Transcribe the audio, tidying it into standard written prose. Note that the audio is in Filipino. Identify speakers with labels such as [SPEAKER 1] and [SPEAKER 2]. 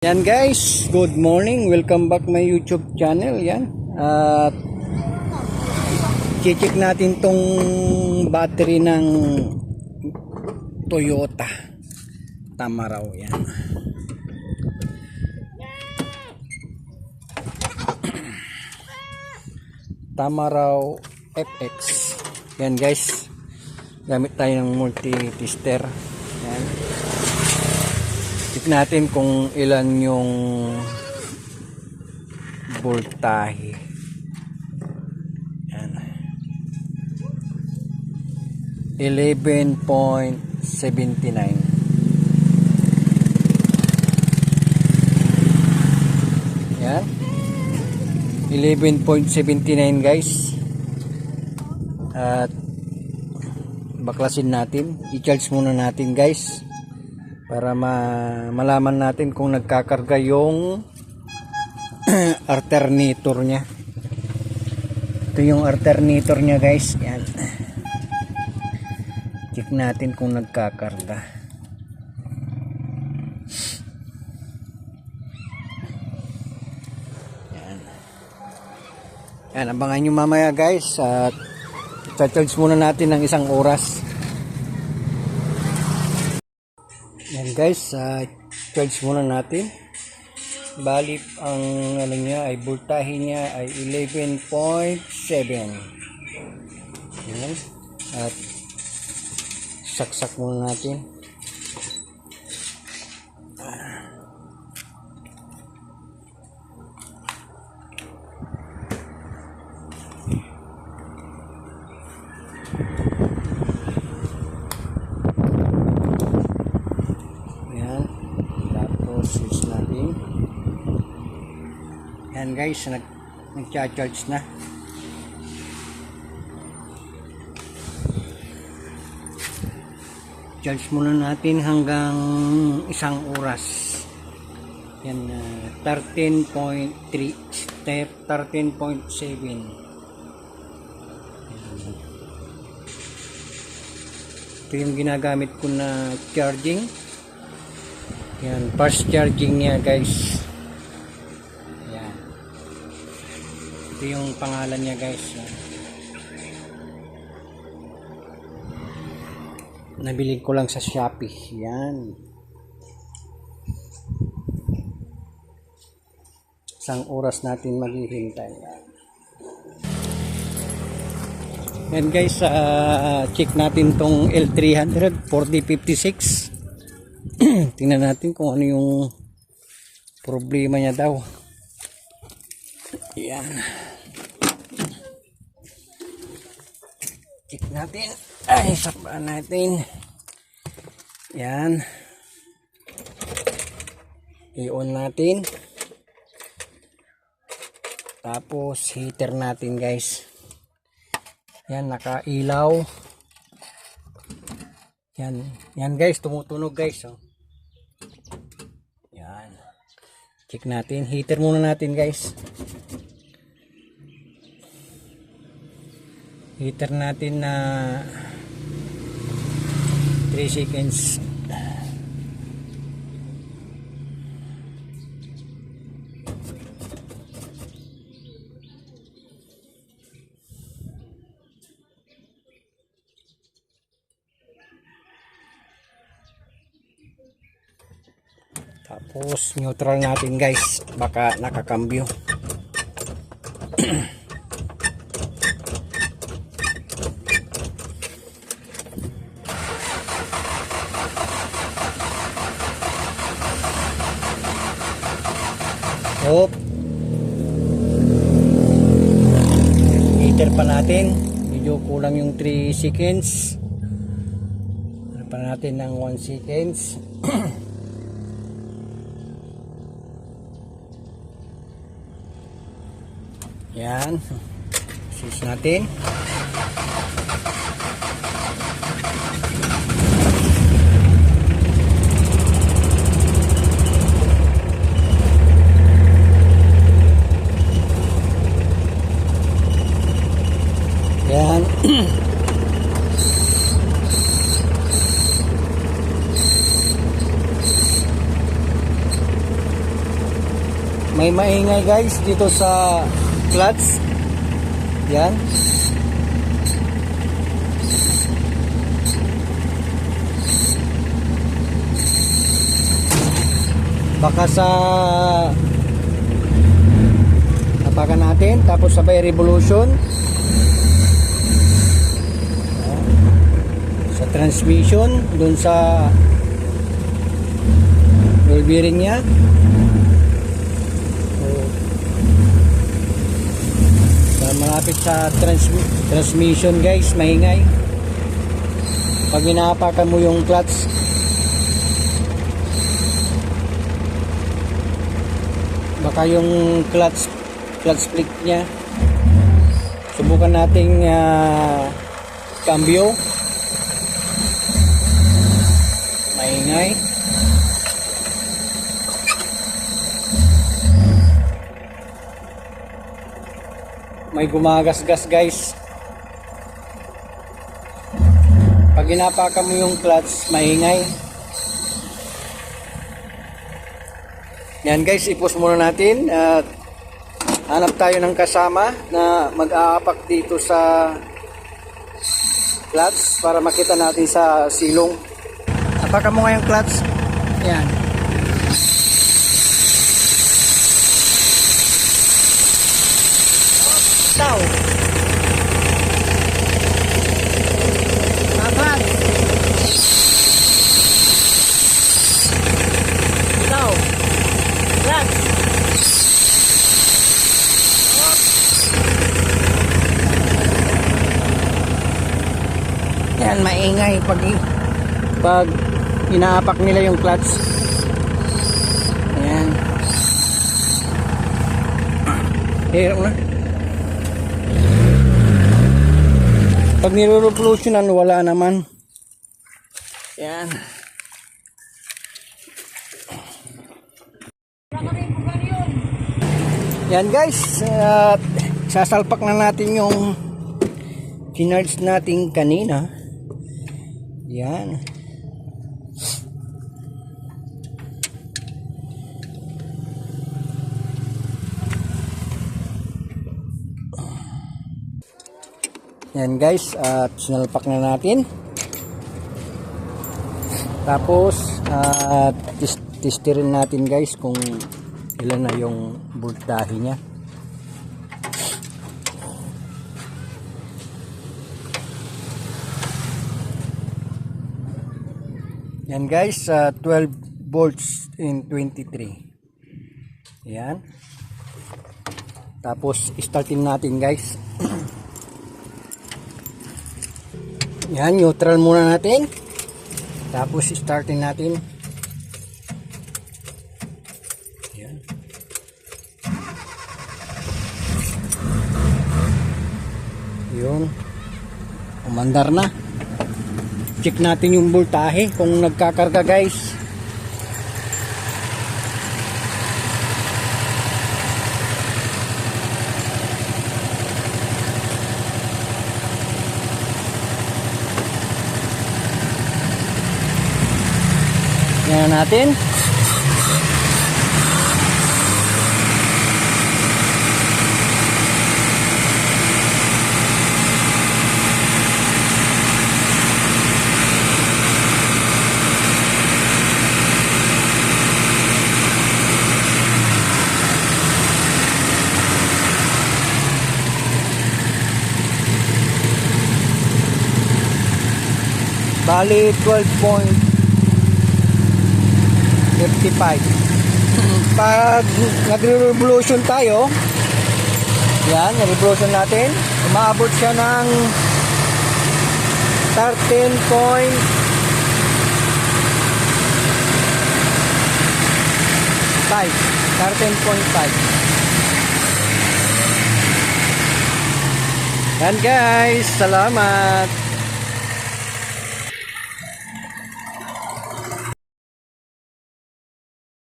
[SPEAKER 1] Yan guys, good morning. Welcome back my YouTube channel. Yan. At check natin tong battery ng Toyota Tamaraw. Yan. Tamaraw FX. Yan guys. Gamit tayo ng multi-tester. Yan. Check natin kung ilan yung voltahe. Yan. 11.79. Yan. 11.79 guys. At baklasin natin. I-charge muna natin guys. Para malaman natin kung nagkakarga yung alternator nya. Ito yung alternator nya guys. Yan. Check natin kung nagkakarga. Yan. Yan, abangan nyo mamaya guys. At charge muna natin ng 1 oras. Yan guys, charge muna natin. Bali ang ano niya ay voltahe niya ay 11.7. Yan. At saksak muna natin. Yan guys, nagcha-charge na. Charge muna natin hanggang 1 oras. Yan, 13.3, 13.7. Ito yung ginagamit ko na charging. Yan, fast charging niya guys. Ito yung pangalan niya guys. Nabili ko lang sa Shopee. Yan. 1 oras natin maghihintay. Yan guys, check natin tong L300 4056. Tingnan natin kung ano yung problema niya daw. Yan. Check natin. Ay, sapa natin. Yan. I-on natin. Tapos heater natin guys. Yan, nakailaw. Yan. Yan guys, tumutunog guys. Oh. Yan. Check natin. Heater muna natin guys. Heater natin na 3 seconds. Tapos neutral natin guys, baka nakakambyo. Oh. Heater pa natin. Medyo kulang yung 3 seconds. Ano pa natin ng 1 seconds. Yan. Sus natin. Yan. may maingay guys dito sa clutch. Yan. Baka sa tapakan natin, tapos sabay revolution sa transmission dun sa ball bearing nya. So, malapit sa transmission guys, maingay pag inapakan mo yung clutch. Baka yung clutch plate nya. Subukan nating cambio. Maingay. May gumagasgas guys. Pag inapakan mo yung clutch, maingay. Yan guys, i-pause muna natin at hanap tayo ng kasama na mag-aapak dito sa clutch para makita natin sa silong. Apakan mo nga yung clutch. Yan. Tao. Apat. Tao. Clutch. Yan, maingay pag inaapak nila yung clutch. Ayan. Hirap na. Pag nire-revolutionan, wala naman. Yan. Yan guys, sasalpak na natin yung kinards natin kanina. Yan. Yan guys, at sinalpak na natin. Tapos testirin natin guys kung ilan na yung voltahe nya. Yan guys, 12 volts in 23. Yan. Tapos startin natin guys. Yan, neutral muna natin. Tapos startin natin. Yan. Yun. Umandar na. Check natin yung voltahe kung nagkakarga guys. Yan natin. Bali 12.55. Pag nagre-revolution tayo, yan, revolution natin, umaabot siya ng 13.5. Yan guys, salamat.